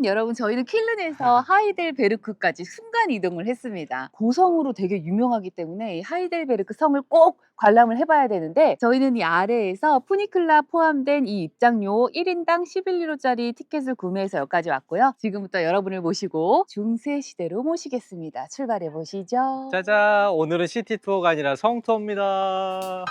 여러분 저희는 킬른에서 하이델베르크까지 순간 이동을 했습니다. 고성으로 되게 유명하기 때문에 이 하이델베르크 성을 꼭 관람을 해봐야 되는데 저희는 이 아래에서 푸니클라 포함된 이 입장료 1인당 11유로짜리 티켓을 구매해서 여기까지 왔고요. 지금부터 여러분을 모시고 중세시대로 모시겠습니다. 출발해 보시죠. 짜잔! 오늘은 시티 투어가 아니라 성 투어입니다.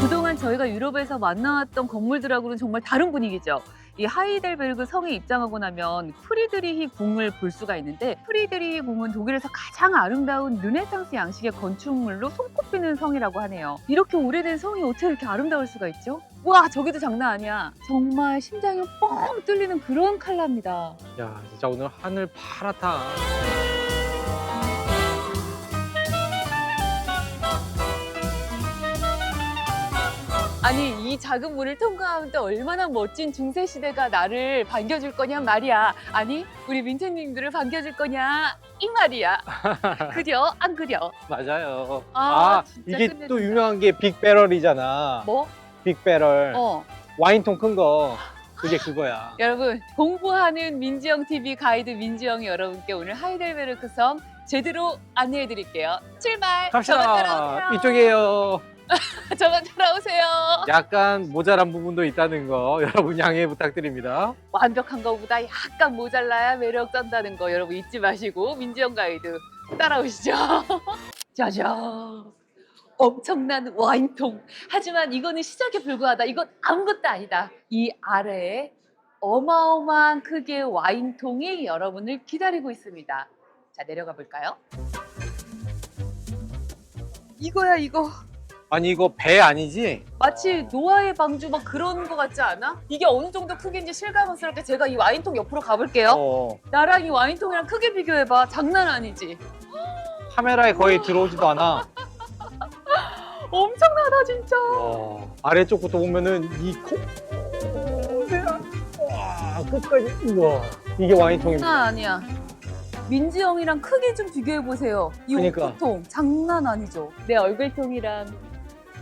그동안 저희가 유럽에서 만나왔던 건물들하고는 정말 다른 분위기죠. 이 하이델베르크 성에 입장하고 나면 프리드리히 궁을 볼 수가 있는데 프리드리히 궁은 독일에서 가장 아름다운 르네상스 양식의 건축물로 손꼽히는 성이라고 하네요. 이렇게 오래된 성이 어떻게 이렇게 아름다울 수가 있죠? 와, 저기도 장난 아니야. 정말 심장이 뻥 뚫리는 그런 컬러입니다. 야, 진짜 오늘 하늘 파랗다. 아니, 이 작은 문을 통과하면 또 얼마나 멋진 중세시대가 나를 반겨줄 거냐 말이야. 아니, 우리 민트님들을 반겨줄 거냐 이 말이야. 그려? 안 그려? 맞아요. 진짜 이게 끝내준다. 또 유명한 게 빅배럴이잖아. 뭐? 빅배럴. 어. 와인통 큰 거. 그게 그거야. 여러분, 공부하는 민지영 TV 가이드 민지영이 여러분께 오늘 하이델베르크 성 제대로 안내해 드릴게요. 출발! 저만 갑시다. 따라오세요. 이쪽이에요. 저만 따라오세요. 약간 모자란 부분도 있다는 거 여러분 양해 부탁드립니다. 완벽한 것보다 약간 모자라야 매력 쩐다는 거 여러분 잊지 마시고 민지영 가이드 따라오시죠. 짜잔. 엄청난 와인통. 하지만 이거는 시작에 불과하다. 이건 아무것도 아니다. 이 아래에 어마어마한 크기의 와인통이 여러분을 기다리고 있습니다. 자, 내려가 볼까요? 이거야, 이거. 아니 이거 배 아니지? 마치 노아의 방주 막 그런 거 같지 않아? 이게 어느 정도 크기인지 실감스럽게 제가 이 와인통 옆으로 가볼게요. 어. 나랑 이 와인통이랑 크게 비교해봐. 장난 아니지? 카메라에 거의 들어오지도 않아. 엄청나다 진짜. 아래쪽부터 보면은 이 와, 끝까지. 우와. 이게 와인통입니다. 아니야. 민지 형이랑 크기 좀 비교해보세요. 이 그러니까. 오크통 장난 아니죠? 내 얼굴통이랑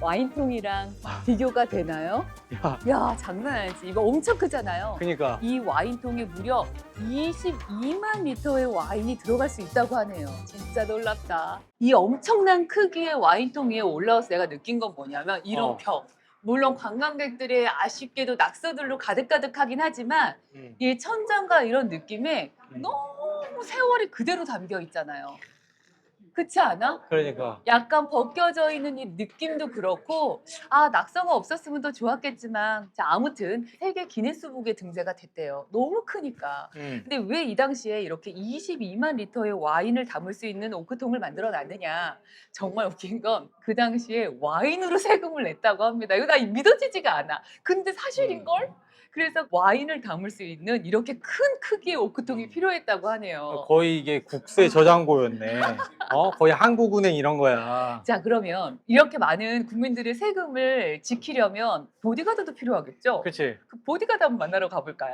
와인통이랑 비교가 되나요? 야, 야, 장난 아니지. 이거 엄청 크잖아요. 그러니까. 이 와인통에 무려 22만 리터의 와인이 들어갈 수 있다고 하네요. 진짜 놀랍다. 이 엄청난 크기의 와인통 위에 올라와서 내가 느낀 건 뭐냐면 이런 벽. 물론 관광객들이 아쉽게도 낙서들로 가득가득하긴 하지만 이 천장과 이런 느낌에 너무 세월이 그대로 담겨 있잖아요. 그렇지 않아? 그러니까. 약간 벗겨져 있는 이 느낌도 그렇고 낙서가 없었으면 더 좋았겠지만 자, 아무튼 세계 기네스북에 등재가 됐대요. 너무 크니까. 근데 왜 이 당시에 이렇게 22만 리터의 와인을 담을 수 있는 오크통을 만들어 놨느냐. 정말 웃긴 건 그 당시에 와인으로 세금을 냈다고 합니다. 이거 나 믿어지지가 않아. 근데 사실인걸? 그래서 와인을 담을 수 있는 이렇게 큰 크기의 오크통이 필요했다고 하네요. 거의 이게 국세 저장고였네. 거의 한국은행 이런 거야. 자, 그러면 이렇게 많은 국민들의 세금을 지키려면 보디가드도 필요하겠죠? 그치? 그 보디가드 한번 만나러 가볼까요?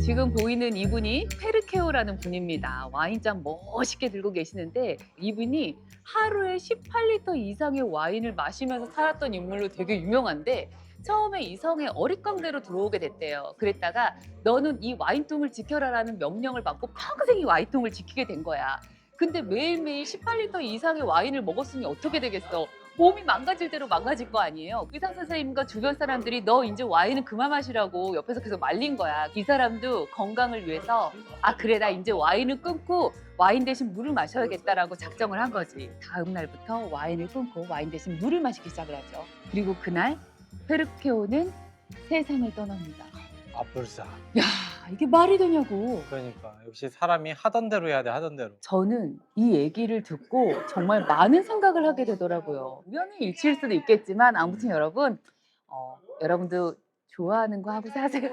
지금 보이는 이분이 페르케오라는 분입니다. 와인잔 멋있게 들고 계시는데 이분이 하루에 18리터 이상의 와인을 마시면서 살았던 인물로 되게 유명한데 처음에 이 성에 어릿광대로 들어오게 됐대요. 그랬다가 너는 이 와인통을 지켜라라는 명령을 받고 평생 이 와인통을 지키게 된 거야. 근데 매일매일 18리터 이상의 와인을 먹었으니 어떻게 되겠어? 몸이 망가질 대로 망가질 거 아니에요. 의사 선생님과 주변 사람들이 너 이제 와인은 그만 마시라고 옆에서 계속 말린 거야. 이 사람도 건강을 위해서 그래 나 이제 와인을 끊고 와인 대신 물을 마셔야겠다라고 작정을 한 거지. 다음 날부터 와인을 끊고 와인 대신 물을 마시기 시작을 하죠. 그리고 그날 페르케오는 세상을 떠납니다. 불사. 야, 이게 말이 되냐고. 그러니까 역시 사람이 하던 대로 해야 돼, 하던 대로. 저는 이 얘기를 듣고 정말 많은 생각을 하게 되더라고요. 우연의 일치일 수도 있겠지만 아무튼 여러분, 여러분도 좋아하는 거 하고 사세요.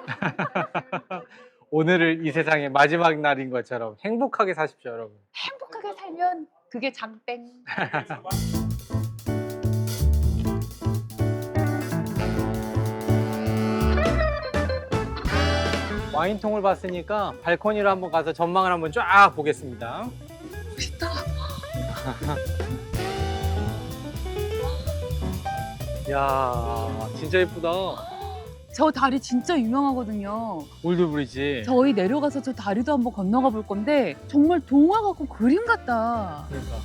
오늘을 이 세상의 마지막 날인 것처럼 행복하게 사십시오, 여러분. 행복하게 살면 그게 장땡. 와인통을 봤으니까 발코니로 한번 가서 전망을 한번 쫙 보겠습니다. 멋있다. 야, 진짜 예쁘다. 저 다리 진짜 유명하거든요. 올드브리지. 저희 내려가서 저 다리도 한번 건너가 볼 건데 정말 동화 같고 그림 같다. 그러니까.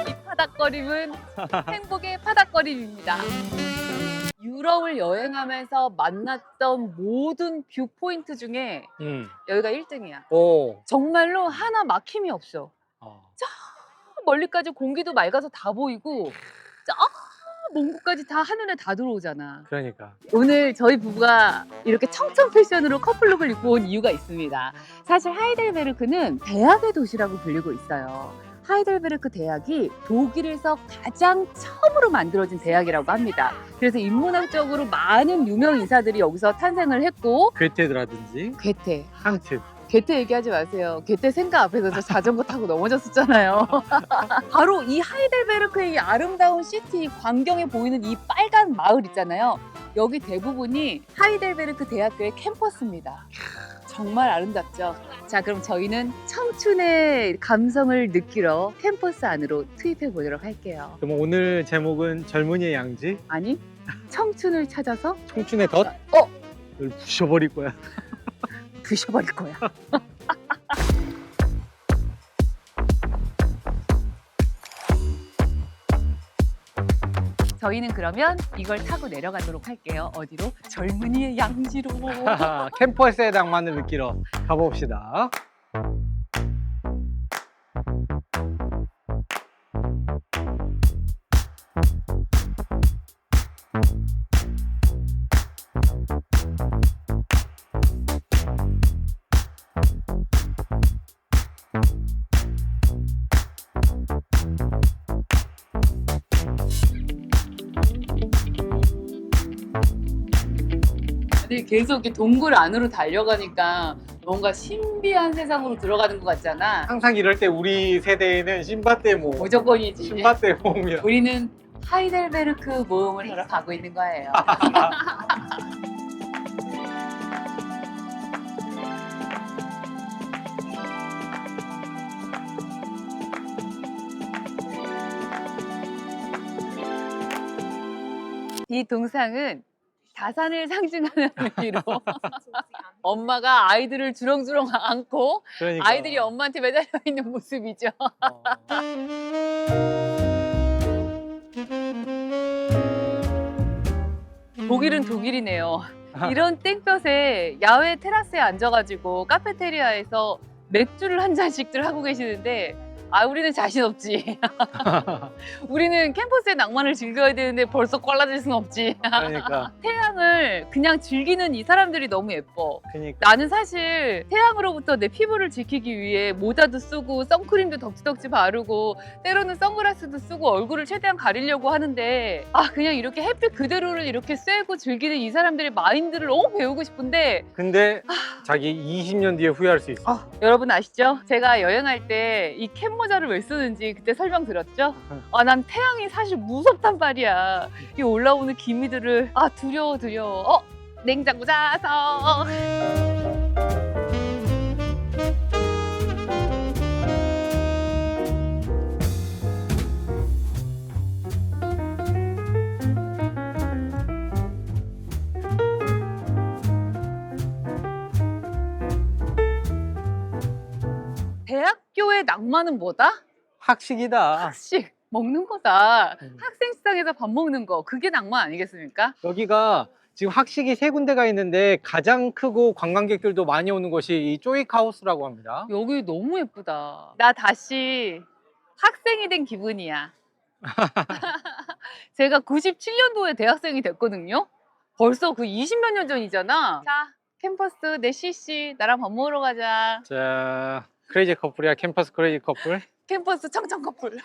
이 파닥거림은 행복의 파닥거림입니다. 유럽을 여행하면서 만났던 모든 뷰 포인트 중에 여기가 1등이야. 오. 정말로 하나 막힘이 없어. 멀리까지 공기도 맑아서 다 보이고 저 먼 곳까지 다 하늘에 다 들어오잖아. 그러니까. 오늘 저희 부부가 이렇게 청청 패션으로 커플룩을 입고 온 이유가 있습니다. 사실 하이델베르크는 대학의 도시라고 불리고 있어요. 하이델베르크 대학이 독일에서 가장 처음으로 만들어진 대학이라고 합니다. 그래서 인문학적으로 많은 유명 인사들이 여기서 탄생을 했고, 괴테드라든지 괴테. 칸트. 괴테 얘기하지 마세요. 괴테 생가 앞에서 저 자전거 타고 넘어졌었잖아요. 바로 이 하이델베르크의 이 아름다운 시티 광경에 보이는 이 빨간 마을 있잖아요. 여기 대부분이 하이델베르크 대학교의 캠퍼스입니다. 정말 아름답죠? 자, 그럼 저희는 청춘의 감성을 느끼러 캠퍼스 안으로 투입해 보도록 할게요. 그럼 오늘 제목은 젊은이의 양지? 아니, 청춘을 찾아서 청춘의 덫? 이걸 부셔버릴 거야. 부셔버릴 거야. 저희는 그러면 이걸 타고 내려가도록 할게요. 어디로? 젊은이의 양지로. 캠퍼스의 낭만을 느끼러 가봅시다. 근데 계속 이렇게 동굴 안으로 달려가니까 뭔가 신비한 세상으로 들어가는 것 같잖아. 항상 이럴 때 우리 세대에는 신바떼 모험. 무조건이지. 신바떼 모험이야. 우리는 하이델베르크 모험을 하러 가고 있는 거예요. 이 동상은 다산을 상징하는 의미로 엄마가 아이들을 주렁주렁 안고 그러니까. 아이들이 엄마한테 매달려 있는 모습이죠. 독일은 독일이네요. 이런 땡볕에 야외 테라스에 앉아가지고 카페테리아에서 맥주를 한 잔씩들 하고 계시는데 우리는 자신 없지. 우리는 캠퍼스의 낭만을 즐겨야 되는데 벌써 꽐라질 순 없지. 그러니까. 태양을 그냥 즐기는 이 사람들이 너무 예뻐. 그러니까. 나는 사실 태양으로부터 내 피부를 지키기 위해 모자도 쓰고 선크림도 덕지덕지 바르고 때로는 선글라스도 쓰고 얼굴을 최대한 가리려고 하는데 그냥 이렇게 햇빛 그대로를 이렇게 쐬고 즐기는 이 사람들의 마인드를 너무 배우고 싶은데 근데 자기 20년 뒤에 후회할 수 있어. 여러분 아시죠? 제가 여행할 때 이 캡모자를 왜 쓰는지 그때 설명드렸죠? 난 태양이 사실 무섭단 말이야. 이 올라오는 기미들을 두려워. 냉장고 자석. 대학교의 낭만은 뭐다? 학식이다. 학식, 먹는 거다. 학생 식당에서 밥 먹는 거, 그게 낭만 아니겠습니까? 여기가 지금 학식이 3군데가 있는데 가장 크고 관광객들도 많이 오는 곳이 이 쪼익하우스라고 합니다. 여기 너무 예쁘다. 나 다시 학생이 된 기분이야. 제가 97년도에 대학생이 됐거든요. 벌써 그 20몇 년 전이잖아. 자, 캠퍼스 내 CC 나랑 밥 먹으러 가자. 자, 크레이지 커플이야. 캠퍼스 크레이지 커플. 캠퍼스 청청 커플.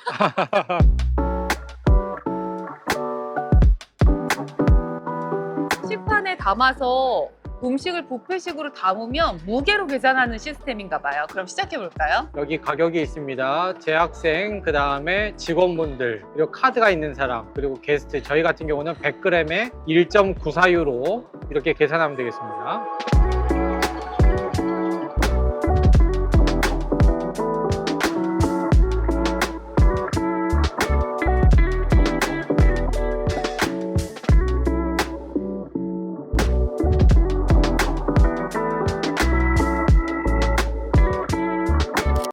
식판에 담아서 음식을 뷔페식으로 담으면 무게로 계산하는 시스템인가 봐요. 그럼 시작해 볼까요? 여기 가격이 있습니다. 재학생, 그 다음에 직원분들, 그리고 카드가 있는 사람, 그리고 게스트. 저희 같은 경우는 100g에 1.94유로 이렇게 계산하면 되겠습니다.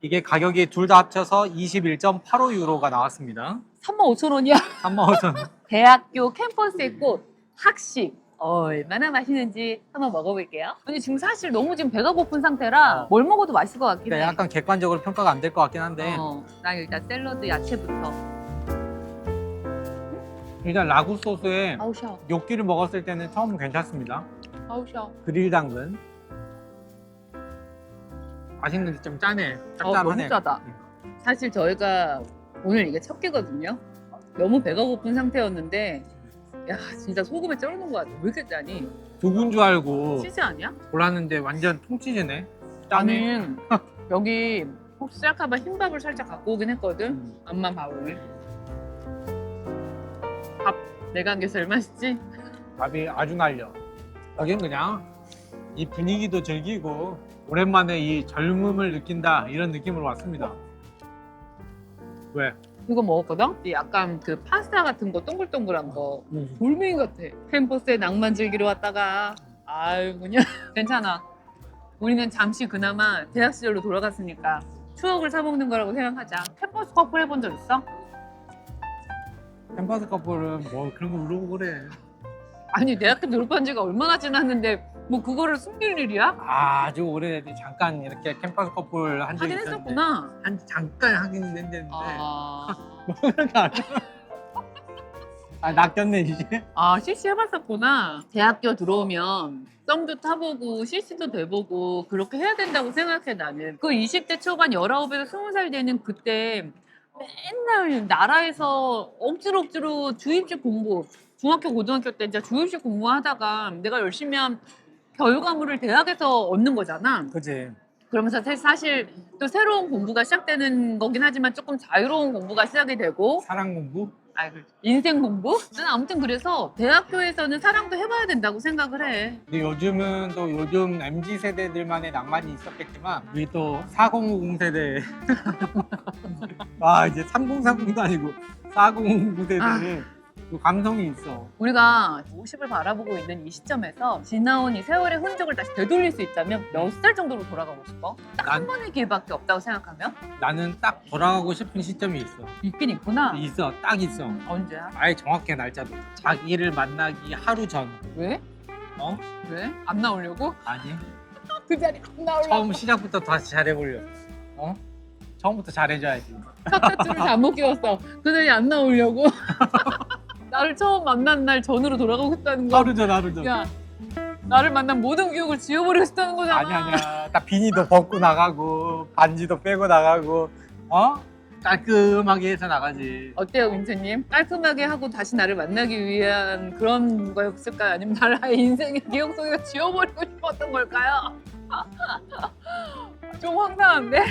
이게 가격이 둘 다 합쳐서 21.85유로가 나왔습니다. 35,000원이야. 35,000원. 대학교 캠퍼스에 꽃 학식 얼마나 맛있는지 한번 먹어볼게요. 근데 지금 사실 너무 지금 배가 고픈 상태라 뭘 먹어도 맛있을 것 같긴 해. 네, 약간 객관적으로 평가가 안 될 것 같긴 한데 난 일단 샐러드 야채부터. 일단 라구 소스에 아우 샤워. 뇨끼를 먹었을 때는 처음은 괜찮습니다. 아우 샤워. 그릴 당근 맛있는데 좀 짜네. 너무 짭짤하네. 짜다. 사실 저희가 오늘 이게 첫 끼거든요. 너무 배가 고픈 상태였는데 야 진짜 소금에 쩔는 것 같아. 왜 이렇게 짜니? 두부인 줄 알고 치즈 아니야? 골랐는데 완전 통치즈네. 짜네. 아니 여기 혹시 쌀까봐 흰밥을 살짝 갖고 오긴 했거든. 엄마 밥을. 밥 내가 한 게 제일 맛있지? 밥이 아주 날려. 여긴 그냥 이 분위기도 즐기고 오랜만에 이 젊음을 느낀다 이런 느낌으로 왔습니다. 왜? 이거 먹었거든? 이 약간 그 파스타 같은 거 동글동글한 거 돌멩이 같아. 캠퍼스에 낭만 즐기러 왔다가 아유 그냥 괜찮아. 우리는 잠시 그나마 대학 시절로 돌아갔으니까 추억을 사먹는 거라고 생각하자. 캠퍼스 커플 해본 적 있어? 캠퍼스 커플은 뭐 그런 거 물어보고 그래. 아니 대학교 졸업한 지가 얼마나 지났는데 뭐 그거를 숨길 일이야? 아주 오래됐지. 잠깐 이렇게 캠퍼스 커플 한 적이 하긴 있었는데 했었구나. 잠깐 하긴 했는데 아, 낚였네 이제. CC 해봤었구나. 대학교 들어오면 썸도 타보고 CC도 돼보고 그렇게 해야 된다고 생각해 나는. 그 20대 초반 19에서 20살 되는 그때 맨날 나라에서 억지로 주입식 공부 중학교 고등학교 때 진짜 주입식 공부하다가 내가 열심히 한 결과물을 대학에서 얻는 거잖아. 그치. 그러면서 사실 또 새로운 공부가 시작되는 거긴 하지만 조금 자유로운 공부가 시작이 되고 사랑 공부? 인생 공부? 난 아무튼 그래서 대학교에서는 사랑도 해봐야 된다고 생각을 해. 근데 요즘은 또 요즘 MZ 세대들만의 낭만이 있었겠지만 우리 또 4050 세대 이제 3030도 아니고 4050 세대는 또 감성이 있어. 우리가 50을 바라보고 있는 이 시점에서 지나온 이 세월의 흔적을 다시 되돌릴 수 있다면 몇 살 정도로 돌아가고 싶어? 딱 한 번의 기회밖에 없다고 생각하면? 나는 딱 돌아가고 싶은 시점이 있어. 있긴 있구나. 있어, 딱 있어. 언제야? 아예 정확해 날짜도. 자기를 만나기 하루 전. 왜? 어? 왜? 안 나오려고? 아니. 그 자리 안 나오려고? 처음 시작부터 다시 잘해보려. 어? 처음부터 잘해줘야지. 첫째 줄을 잘못 끼웠어. 그 자리 안 나오려고? 나를 처음 만난 날 전으로 돌아가고 싶다는 거. 하루 전, 하루 전. 야, 나를 만난 모든 기억을 지워버리고 싶다는 거잖아. 아니야. 딱 비니도 벗고 나가고 반지도 빼고 나가고 깔끔하게 해서 나가지. 어때요, 민트님? 깔끔하게 하고 다시 나를 만나기 위한 그런 거였을까요? 아니면 나를 아예 인생의 기억 속에서 지워버리고 싶었던 걸까요? 좀 황당한데?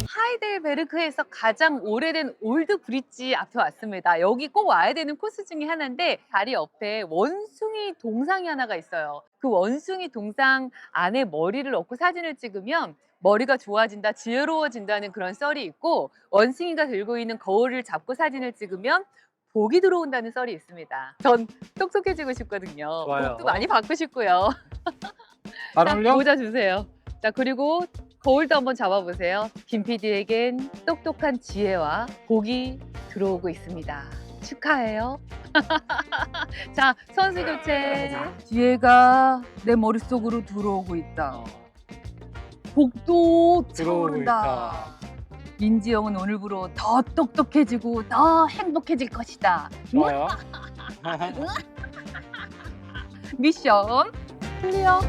하이델베르크에서 가장 오래된 올드 브릿지 앞에 왔습니다. 여기 꼭 와야 되는 코스 중에 하나인데 다리 옆에 원숭이 동상이 하나가 있어요. 그 원숭이 동상 안에 머리를 넣고 사진을 찍으면 머리가 좋아진다, 지혜로워진다는 그런 썰이 있고 원숭이가 들고 있는 거울을 잡고 사진을 찍으면 복이 들어온다는 썰이 있습니다. 전 똑똑해지고 싶거든요. 좋아요. 복도 많이 받고 싶고요. 잘 자, 어울려? 모자 주세요. 자, 그리고 거울도 한번 잡아보세요. 김 PD에겐 똑똑한 지혜와 복이 들어오고 있습니다. 축하해요. 자, 선수 교체. 지혜가 내 머릿속으로 들어오고 있다. 복도 들어오고 차오른다. 민지영은 오늘부로 더 똑똑해지고 더 행복해질 것이다. 좋아요. 미션 클리어.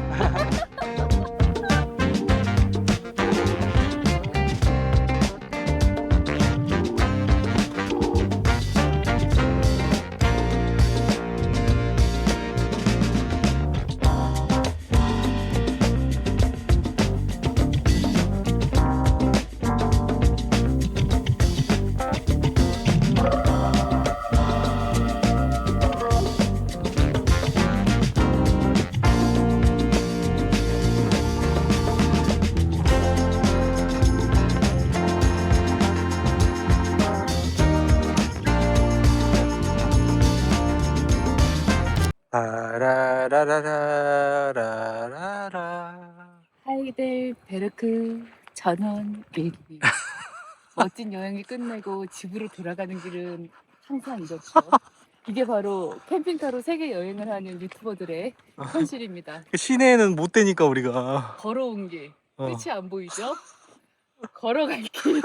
라라라라라라. 하이델베르크 전원 일기. 멋진 여행이 끝내고 집으로 돌아가는 길은 항상 이렇죠. 이게 바로 캠핑카로 세계 여행을 하는 유튜버들의 현실입니다. 시내에는 못 되니까 우리가. 걸어온 길 어. 끝이 안 보이죠? 걸어갈 길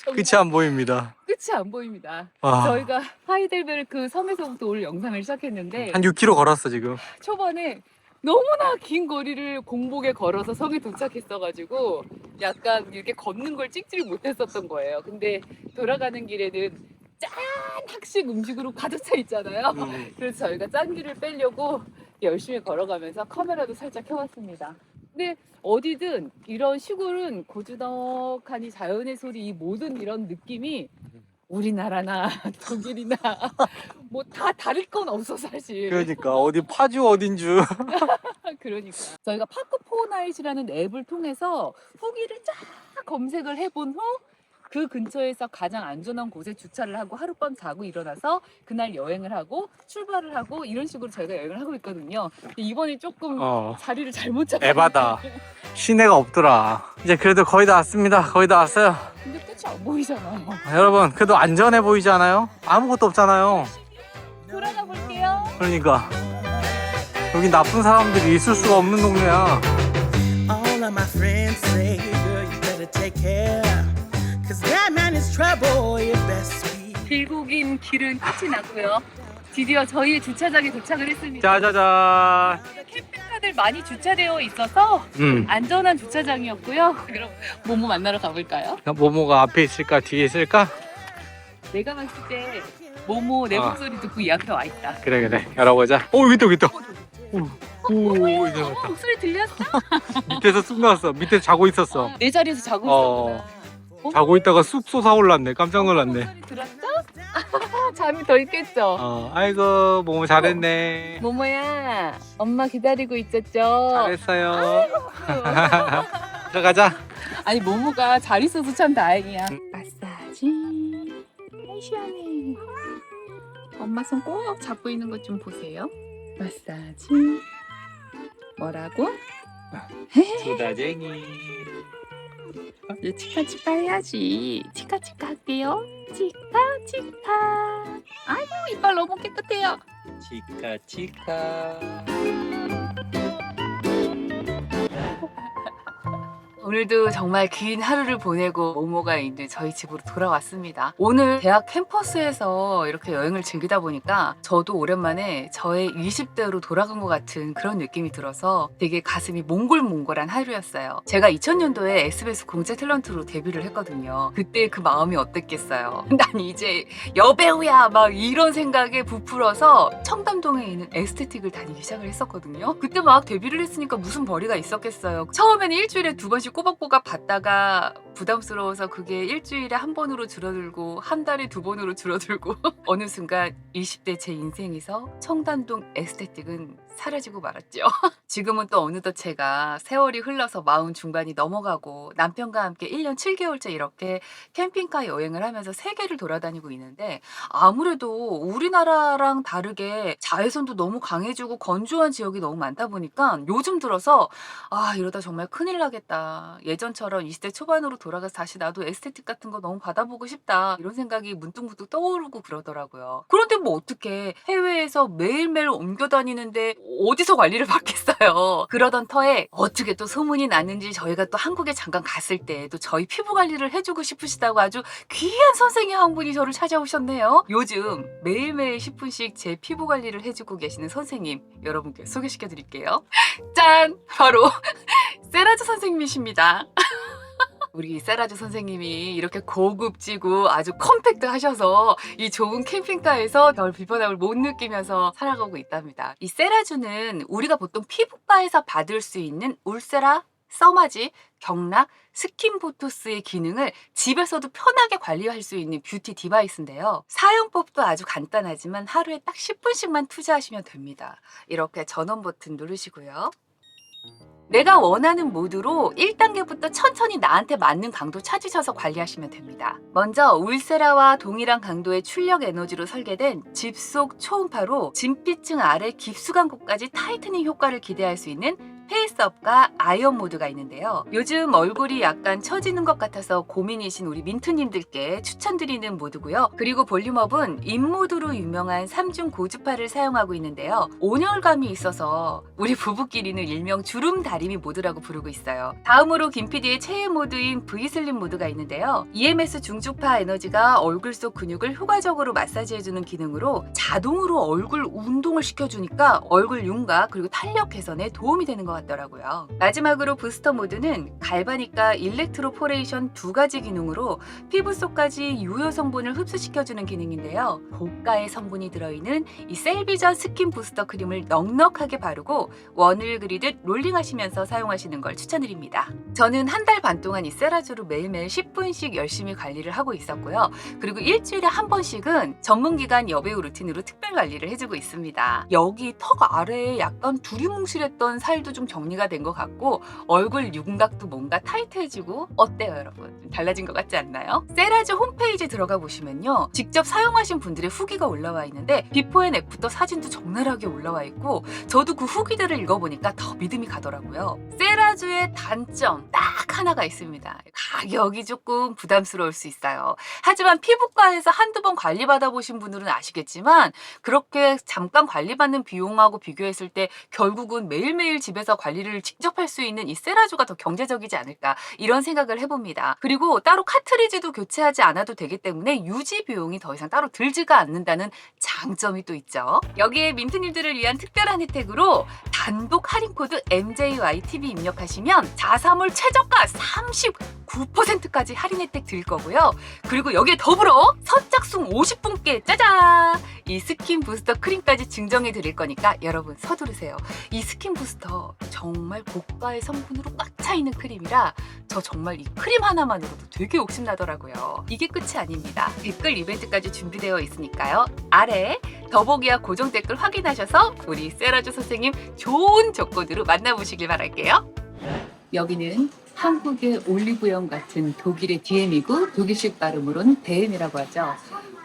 끝이 안 보입니다. 끝이 안 보입니다. 와. 저희가 하이델베르크 섬에서부터 오늘 영상을 시작했는데 한 6km 걸었어 지금. 초반에 너무나 긴 거리를 공복에 걸어서 섬에 도착했어가지고 약간 이렇게 걷는 걸 찍지를 못했었던 거예요. 근데 돌아가는 길에는 짠! 학식 음식으로 가득 차 있잖아요. 그래서 저희가 짠 길을 빼려고 열심히 걸어가면서 카메라도 살짝 켜봤습니다. 근데 어디든 이런 시골은 고즈넉하니 자연의 소리, 이 모든 이런 느낌이 우리나라나 독일이나 뭐 다 다를 건 없어 사실. 그러니까 어디 파주 어딘 줄. 그러니까 저희가 파크포나잇이라는 앱을 통해서 후기를 쫙 검색을 해본 후 그 근처에서 가장 안전한 곳에 주차를 하고 하룻밤 자고 일어나서 그날 여행을 하고 출발을 하고 이런 식으로 저희가 여행을 하고 있거든요. 근데 이번에 조금 자리를 잘못 잡았어요. 에바다. 시내가 없더라. 이제 그래도 거의 다 왔습니다. 거의 다 왔어요. 근데 끝이 안 보이잖아요. 여러분 그래도 안전해 보이지 않아요? 아무것도 없잖아요. 돌아가 볼게요. 그러니까 여기 나쁜 사람들이 있을 수가 없는 동네야. All of my friends say, girl, you better take care. Cause that man is trouble, you best be. 길고 긴 길은 끝이 나고요. 드디어 저희의 주차장에 도착을 했습니다. 짜자잔. 캠핑카들 많이 주차되어 있어서 안전한 주차장이었고요. 그럼 모모 만나러 가볼까요? 모모가 앞에 있을까 뒤에 있을까? 내가 봤을 때 모모 내 목소리 듣고 이 앞에 와 있다. 그래 열어보자. 오 여기 있다 여기 있다. 오 이제 어머, 왔다. 목소리 들렸어? 밑에서 쑥 나왔어. 밑에 자고 있었어. 내 자리에서 자고 어. 있었구나. 자고 있다가 쑥 솟아올랐네. 깜짝 놀랐네. 목소리 들었어? 잠이 덜 깼죠? 아이고 모모 잘했네. 모모야, 엄마 기다리고 있었죠? 잘했어요. 들어가자. 아니 모모가 잘 있어서 참 다행이야. 마사지. 아이 시원해. 엄마 손 꼭 잡고 있는 것 좀 보세요. 마사지. 뭐라고? 두다쟁이. 이제 치카치카 해야지. 치카치카 할게요. 치카치카. 아이고 이빨 너무 깨끗해요. 치카치카. 오늘도 정말 긴 하루를 보내고 모모가 있는 저희 집으로 돌아왔습니다. 오늘 대학 캠퍼스에서 이렇게 여행을 즐기다 보니까 저도 오랜만에 저의 20대로 돌아간 것 같은 그런 느낌이 들어서 되게 가슴이 몽골몽골한 하루였어요. 제가 2000년도에 SBS 공채 탤런트로 데뷔를 했거든요. 그때 그 마음이 어땠겠어요. 난 이제 여배우야 막 이런 생각에 부풀어서 청담동에 있는 에스테틱을 다니기 시작을 했었거든요. 그때 막 데뷔를 했으니까 무슨 벌이가 있었겠어요. 처음에는 일주일에 2번씩 꼬박꼬박 받다가 부담스러워서 그게 일주일에 한 번으로 줄어들고 한 달에 2번으로 줄어들고 어느 순간 20대 제 인생에서 청담동 에스테틱은 사라지고 말았죠. 지금은 또 어느덧 제가 세월이 흘러서 40 중반이 넘어가고 남편과 함께 1년 7개월째 이렇게 캠핑카 여행을 하면서 세계를 돌아다니고 있는데 아무래도 우리나라랑 다르게 자외선도 너무 강해지고 건조한 지역이 너무 많다 보니까 요즘 들어서 아 이러다 정말 큰일 나겠다. 예전처럼 20대 초반으로 돌아가서 다시 나도 에스테틱 같은 거 너무 받아보고 싶다. 이런 생각이 문득문득 떠오르고 그러더라고요. 그런데 뭐 어떻게 해외에서 매일매일 옮겨 다니는데 어디서 관리를 받겠어요. 그러던 터에 어떻게 또 소문이 났는지 저희가 또 한국에 잠깐 갔을 때 또 저희 피부 관리를 해주고 싶으시다고 아주 귀한 선생님 한 분이 저를 찾아오셨네요. 요즘 매일매일 10분씩 제 피부 관리를 해주고 계시는 선생님 여러분께 소개시켜 드릴게요. 짠! 바로 세라즈 선생님이십니다. 우리 세라즈 선생님이 이렇게 고급지고 아주 컴팩트 하셔서 이 좁은 캠핑카에서 별 불편함을 못 느끼면서 살아가고 있답니다. 이 세라즈는 우리가 보통 피부과에서 받을 수 있는 울세라, 써마지, 경락, 스킨보토스의 기능을 집에서도 편하게 관리할 수 있는 뷰티 디바이스인데요. 사용법도 아주 간단하지만 하루에 딱 10분씩만 투자하시면 됩니다. 이렇게 전원 버튼 누르시고요. 내가 원하는 모드로 1단계부터 천천히 나한테 맞는 강도 찾으셔서 관리하시면 됩니다. 먼저 울세라와 동일한 강도의 출력 에너지로 설계된 집속 초음파로 진피층 아래 깊숙한 곳까지 타이트닝 효과를 기대할 수 있는 페이스업과 아이언 모드가 있는데요. 요즘 얼굴이 약간 처지는 것 같아서 고민이신 우리 민트님들께 추천드리는 모드고요. 그리고 볼륨업은 인모드로 유명한 3중 고주파를 사용하고 있는데요. 온열감이 있어서 우리 부부끼리는 일명 주름 다리미 모드라고 부르고 있어요. 다음으로 김PD의 최애 모드인 V슬림 모드가 있는데요. EMS 중주파 에너지가 얼굴 속 근육을 효과적으로 마사지해주는 기능으로 자동으로 얼굴 운동을 시켜주니까 얼굴 윤곽 그리고 탄력 개선에 도움이 되는 것 같더라고요. 마지막으로 부스터 모드는 갈바닉과 일렉트로포레이션 두 가지 기능으로 피부 속까지 유효 성분을 흡수시켜주는 기능인데요. 고가의 성분이 들어있는 이 셀비전 스킨 부스터 크림을 넉넉하게 바르고 원을 그리듯 롤링하시면서 사용하시는 걸 추천드립니다. 저는 한 달 반 동안 이 세라주로 매일매일 10분씩 열심히 관리를 하고 있었고요. 그리고 일주일에 한 번씩은 전문기관 여배우 루틴으로 특별 관리를 해주고 있습니다. 여기 턱 아래에 약간 두리뭉실했던 살도 좀 정리가 된 것 같고 얼굴 윤곽도 뭔가 타이트해지고 어때요 여러분? 좀 달라진 것 같지 않나요? 세라주 홈페이지 들어가 보시면요. 직접 사용하신 분들의 후기가 올라와 있는데 비포 앤 애프터 사진도 적나라하게 올라와 있고 저도 그 후기들을 읽어보니까 더 믿음이 가더라고요. 세라주의 단점 딱 하나가 있습니다. 가격이 조금 부담스러울 수 있어요. 하지만 피부과에서 한두 번 관리 받아보신 분들은 아시겠지만 그렇게 잠깐 관리받는 비용하고 비교했을 때 결국은 매일매일 집에서 관리를 직접 할 수 있는 이 세라주가 더 경제적이지 않을까 이런 생각을 해봅니다. 그리고 따로 카트리지도 교체하지 않아도 되기 때문에 유지 비용이 더 이상 따로 들지가 않는다는 장점이 또 있죠. 여기에 민트님들을 위한 특별한 혜택으로 단독 할인 코드 MJYTV 입력하시면 자사몰 최저가 39%까지 할인 혜택 드릴 거고요. 그리고 여기에 더불어 선착순 50분께 짜잔! 이 스킨 부스터 크림까지 증정해 드릴 거니까 여러분 서두르세요. 이 스킨 부스터 정말 고가의 성분으로 꽉 차 있는 크림이라 저 정말 이 크림 하나만으로도 되게 욕심나더라고요. 이게 끝이 아닙니다. 댓글 이벤트까지 준비되어 있으니까요. 아래 더보기와 고정 댓글 확인하셔서 우리 세라주 선생님 좋은 조건으로 만나보시길 바랄게요. 여기는 한국의 올리브영 같은 독일의 DM이고 독일식 발음으로는 DM이라고 하죠.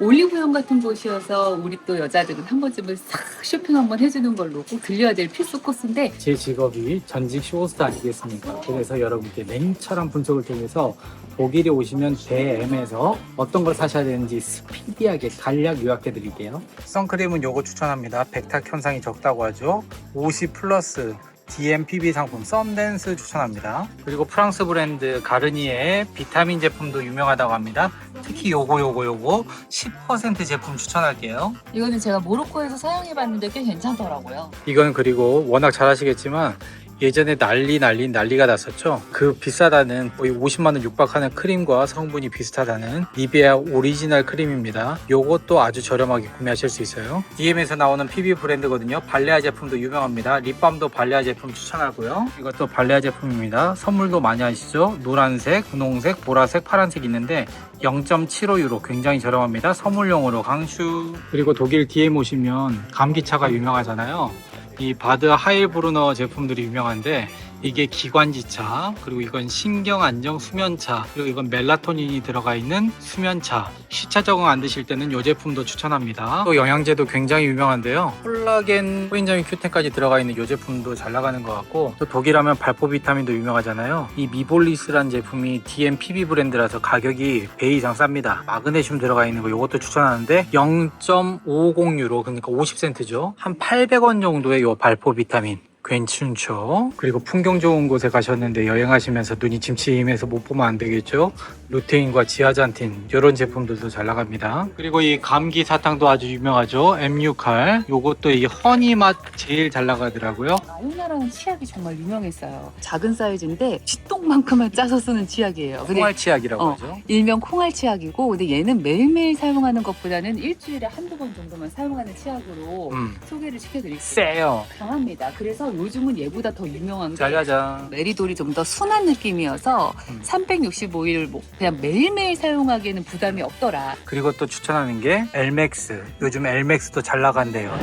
올리브영 같은 곳이어서 우리 또 여자들은 한 번쯤은 싹 쇼핑 한번 해주는 걸로 꼭 들려야 될 필수 코스인데 제 직업이 전직 쇼호스트 아니겠습니까? 그래서 여러분께 냉철한 분석을 통해서 독일에 오시면 DM에서 어떤 걸 사셔야 되는지 스피디하게 간략 요약해 드릴게요. 선크림은 요거 추천합니다. 백탁 현상이 적다고 하죠. 50 플러스 DM PB 상품 썸댄스 추천합니다. 그리고 프랑스 브랜드 가르니에의 비타민 제품도 유명하다고 합니다. 특히 요거 10% 제품 추천할게요. 이거는 제가 모로코에서 사용해봤는데 꽤 괜찮더라고요. 이건 그리고 워낙 잘 아시겠지만 예전에 난리가 났었죠. 그 비싸다는 거의 50만 원 육박하는 크림과 성분이 비슷하다는 니베아 오리지널 크림입니다. 요것도 아주 저렴하게 구매하실 수 있어요. DM에서 나오는 PB 브랜드거든요. 발레아 제품도 유명합니다. 립밤도 발레아 제품 추천하고요. 이것도 발레아 제품입니다. 선물도 많이 하시죠. 노란색, 분홍색, 보라색, 파란색 있는데 0.75유로 굉장히 저렴합니다. 선물용으로 강추. 그리고 독일 DM 오시면 감기차가 유명하잖아요. 이 바드 하일브루너 제품들이 유명한데 이게 기관지차, 그리고 이건 신경안정 수면차, 그리고 이건 멜라토닌이 들어가 있는 수면차. 시차 적응 안 되실 때는 이 제품도 추천합니다. 또 영양제도 굉장히 유명한데요. 콜라겐, 코인자민 Q10까지 들어가 있는 이 제품도 잘 나가는 것 같고, 또 독일하면 발포 비타민도 유명하잖아요. 이 미볼리스란 제품이 DM PB 브랜드라서 가격이 배 이상 쌉니다. 마그네슘 들어가 있는 거 이것도 추천하는데 0.50유로, 그러니까 50센트죠. 한 800원 정도의 이 발포 비타민. 괜찮죠. 그리고 풍경 좋은 곳에 가셨는데 여행하시면서 눈이 침침해서 못 보면 안 되겠죠. 루테인과 지아잔틴 이런 제품들도 잘 나갑니다. 그리고 이 감기 사탕도 아주 유명하죠. M6R 요것도 이 허니 맛 제일 잘 나가더라고요. 마요나라는 치약이 정말 유명했어요. 작은 사이즈인데 쥐똥만큼만 짜서 쓰는 치약이에요. 콩알 치약이라고 하죠. 일명 콩알 치약이고, 근데 얘는 매일매일 사용하는 것보다는 일주일에 한두 번 정도만 사용하는 치약으로 소개를 시켜드릴게요. 세요. 강합니다. 그래서 요즘은 얘보다 더 유명한 게 잘가자. 메리돌이 좀 더 순한 느낌이어서 365일 그냥 매일매일 사용하기에는 부담이 없더라. 그리고 또 추천하는 게 엘맥스. 요즘 엘맥스도 잘 나간대요.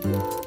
you.